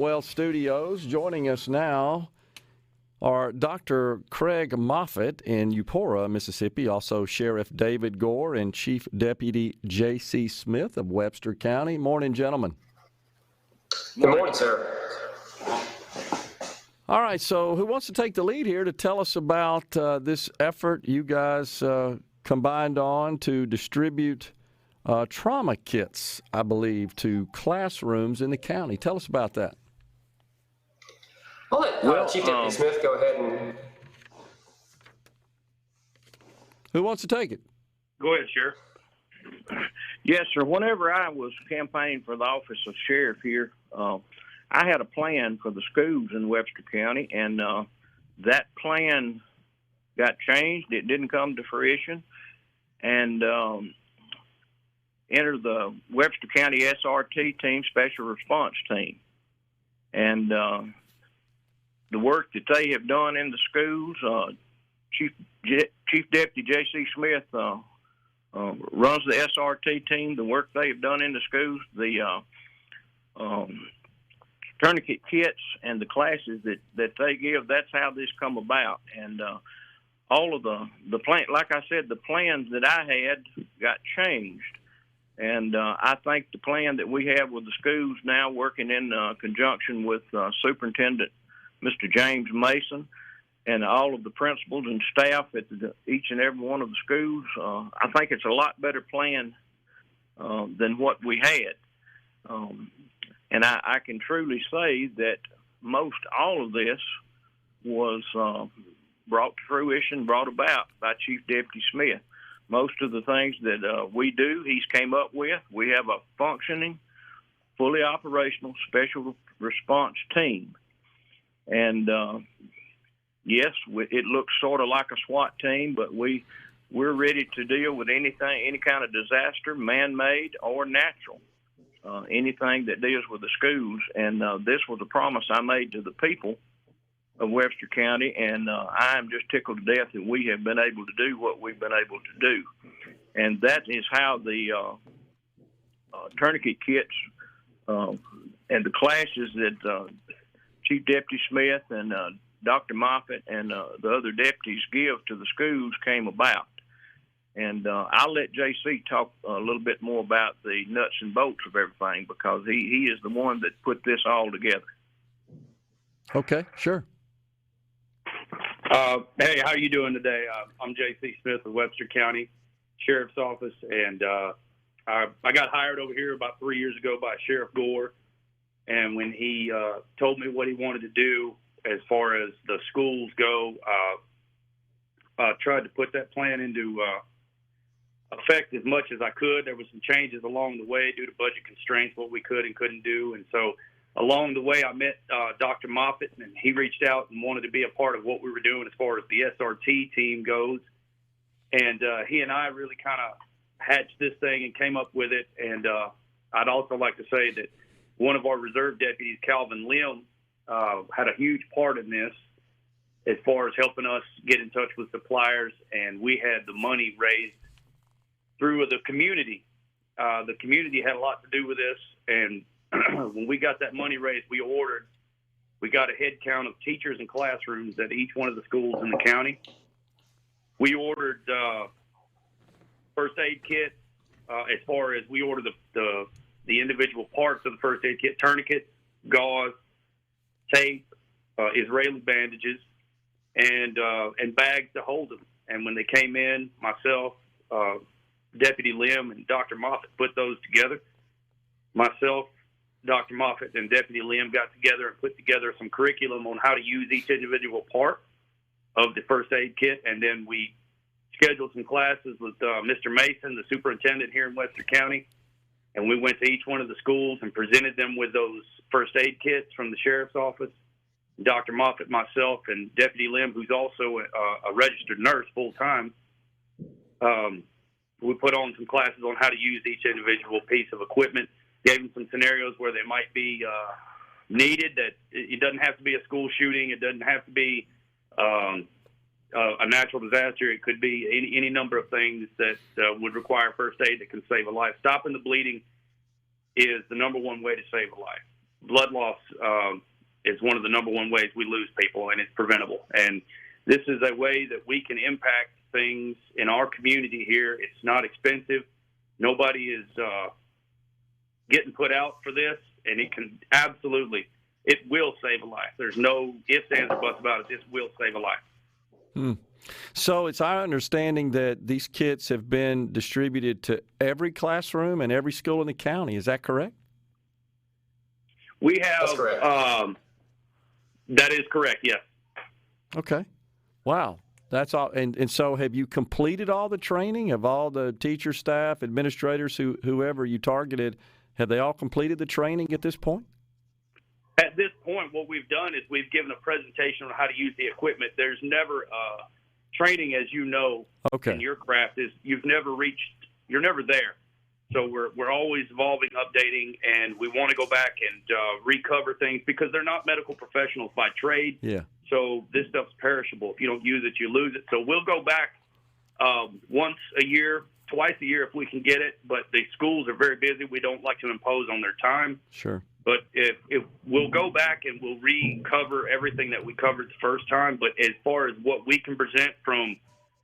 Well Studios. Joining us now are Dr. Craig Moffett in Eupora, Mississippi, also Sheriff David Gore and Chief Deputy J.C. Smith of Webster County. Morning, gentlemen. Good morning, sir. All right, so who wants to take the lead here to tell us about this effort you guys combined on to distribute trauma kits, I believe, to classrooms in the county? Tell us about that. I'll let Chief Deputy Smith go ahead and... Who wants to take it? Go ahead, Sheriff. Yes, sir. Whenever I was campaigning for the office of sheriff here, I had a plan for the schools in Webster County, and that plan got changed. It didn't come to fruition, and entered the Webster County SRT team, Special Response Team. And the work that they have done in the schools, Chief Deputy J.C. Smith runs the SRT team. The work they have done in the schools, the tourniquet kits and the classes that they give, that's how this come about. And all of the plan, like I said, the plans that I had got changed. And I think the plan that we have with the schools now, working in conjunction with Superintendent Mr. James Mason and all of the principals and staff at each and every one of the schools, I think it's a lot better plan than what we had. And I can truly say that most all of this was brought to fruition, brought about by Chief Deputy Smith. Most of the things that we do, he's came up with. We have a functioning, fully operational special response team. And yes, it looks sort of like a SWAT team, but we're ready to deal with anything, any kind of disaster, man-made or natural, anything that deals with the schools. And this was a promise I made to the people of Webster County, and I am just tickled to death that we have been able to do what we've been able to do. And that is how the tourniquet kits and the classes that Chief Deputy Smith and Dr. Moffett and the other deputies give to the schools came about. And I'll let J.C. talk a little bit more about the nuts and bolts of everything, because he is the one that put this all together. Okay, sure. Hey, how are you doing today? I'm J.C. Smith of Webster County Sheriff's Office, and I got hired over here about 3 years ago by Sheriff Gore. And when he told me what he wanted to do as far as the schools go, I tried to put that plan into effect as much as I could. There were some changes along the way due to budget constraints, what we could and couldn't do. And so along the way, I met Dr. Moffett, and he reached out and wanted to be a part of what we were doing as far as the SRT team goes. And he and I really kind of hatched this thing and came up with it. And I'd also like to say that one of our reserve deputies, Calvin Lim, had a huge part in this as far as helping us get in touch with suppliers, and we had the money raised through the community. The community had a lot to do with this, and when we got that money raised, we got a head count of teachers and classrooms at each one of the schools in the county. We ordered first aid kit. As far as we ordered the individual parts of the first aid kit: tourniquets, gauze, tape, Israeli bandages, and bags to hold them. And when they came in, myself, Deputy Lim, and Dr. Moffett put those together. Myself, Dr. Moffett, and Deputy Lim got together and put together some curriculum on how to use each individual part of the first aid kit. And then we scheduled some classes with Mr. Mason, the superintendent here in Webster County. And we went to each one of the schools and presented them with those first aid kits from the sheriff's office. Dr. Moffett, myself, and Deputy Lim, who's also a registered nurse full-time, we put on some classes on how to use each individual piece of equipment, gave them some scenarios where they might be needed, that it doesn't have to be a school shooting, it doesn't have to be a natural disaster. It could be any number of things that would require first aid that can save a life. Stopping the bleeding is the number one way to save a life. blood loss is one of the number one ways we lose people, and it's preventable. And this is a way that we can impact things in our community here. It's not expensive. Nobody is getting put out for this, and it will save a life. There's no ifs, ands, or buts about it. This will save a life. So it's our understanding that these kits have been distributed to every classroom and every school in the county. Is that correct? We have. That's correct. That is correct, yes. Okay. Wow. That's all. And so have you completed all the training? Have all the teacher, staff, administrators, whoever you targeted, have they all completed the training at this point? At this point, what we've done is we've given a presentation on how to use the equipment. There's never training, as you know, in your craft, is you're never there. So we're always evolving, updating, and we want to go back and recover things because they're not medical professionals by trade. Yeah. So this stuff's perishable. If you don't use it, you lose it. So we'll go back once a year, twice a year if we can get it. But the schools are very busy. We don't like to impose on their time. Sure. But if we'll go back and we'll recover everything that we covered the first time. But as far as what we can present from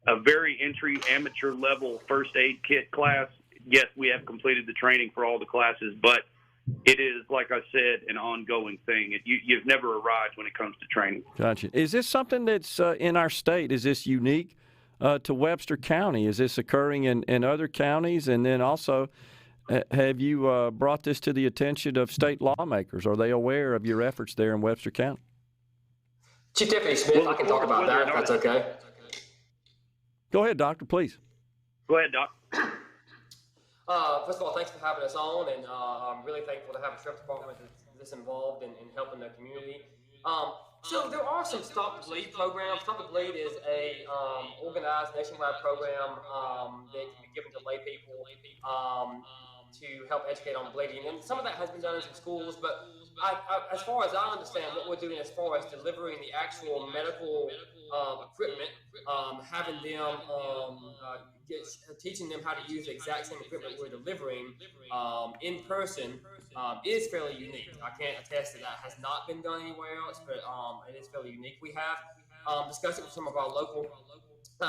a very entry amateur level first aid kit class, yes, we have completed the training for all the classes. But it is, like I said, an ongoing thing. You've never arrived when it comes to training. Gotcha. Is this something that's in our state? Is this unique to Webster County? Is this occurring in other counties? And then also, have you brought this to the attention of state lawmakers? Are they aware of your efforts there in Webster County? Chief Deputy Smith, I can talk about that if that's okay. Go ahead, Doctor, please. Go ahead, Doc. First of all, thanks for having us on, and I'm really thankful to have a sheriff's department that's involved in helping the community. So there are some Stop the Bleed programs. Stop the Bleed is a organized nationwide program that can be given to lay people to help educate on bleeding. And some of that has been done in some schools, but as far as I understand, what we're doing as far as delivering the actual medical equipment, having them, teaching them how to use the exact same equipment we're delivering in person is fairly unique. I can't attest that has not been done anywhere else, but it is fairly unique. We have discussed it with some of our local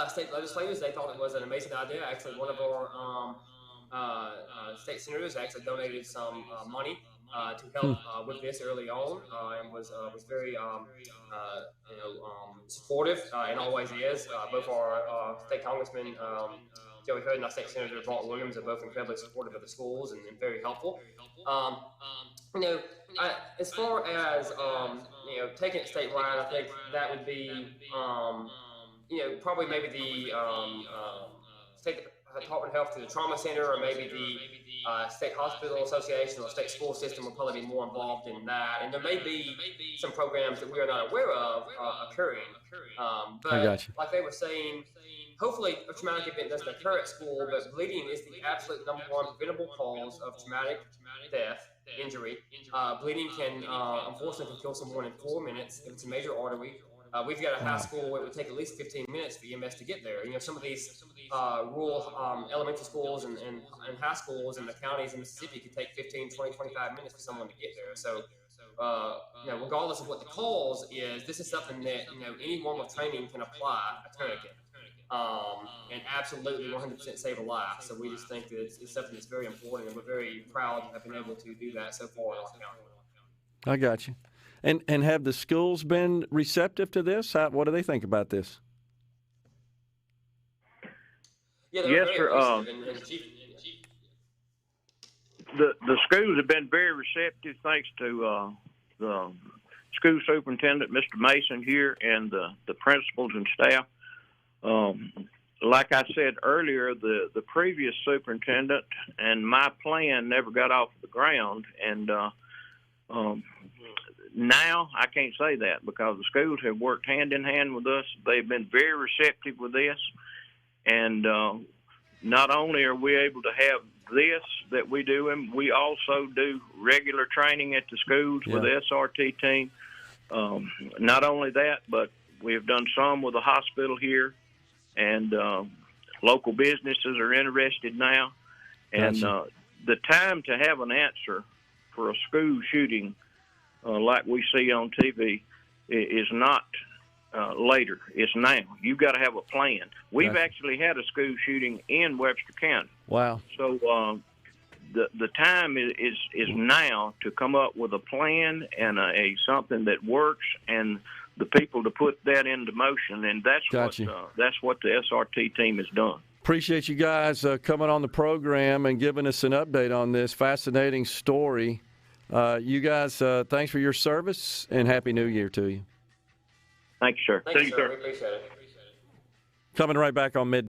state legislators. They thought it was an amazing idea. Actually, one of our state senators actually donated some money to help with this early on, and was very supportive, and always is. Both our state congressman Joey Hood and our state senator Vaughn Williams are both incredibly supportive of the schools and very helpful. As far as taking it statewide, I think that would be probably maybe the state Department of Health to the trauma center, or maybe the state hospital association or state school system will probably be more involved in that. And there may be some programs that we are not aware of occurring. But like they were saying, hopefully a traumatic event doesn't occur at school, but bleeding is the absolute number one preventable cause of traumatic death, injury. Bleeding can, unfortunately, kill someone in 4 minutes if it's a major artery. We've got a high school where it would take at least 15 minutes for EMS to get there. Some of these rural elementary schools and high schools in the counties in Mississippi could take 15, 20, 25 minutes for someone to get there. So, regardless of what the cause is, this is something that, any form of training can apply a tourniquet. And absolutely 100% save a life. So we just think that it's something that's very important, and we're very proud to have been able to do that so far in our county. I got you. And have the schools been receptive to this? What do they think about this? Yeah, yes, sir. The schools have been very receptive, thanks to the school superintendent, Mr. Mason here, and the principals and staff. Like I said earlier, the previous superintendent and my plan never got off the ground, and now I can't say that because the schools have worked hand in hand with us. They've been very receptive with this, and not only are we able to have this that we do, and we also do regular training at the schools with the SRT team. Not only that, but we have done some with the hospital here, and local businesses are interested now. And the time to have an answer for a school shooting like we see on TV is not later. It's now. You've got to have a plan. We've actually had a school shooting in Webster County. Wow. So the time is now to come up with a plan and a something that works, and the people to put that into motion. And that's what the SRT team has done. Appreciate you guys coming on the program and giving us an update on this fascinating story. You guys, thanks for your service, and Happy New Year to you. Thank you, sir. Thank you, sir. We appreciate it. Coming right back on Midday.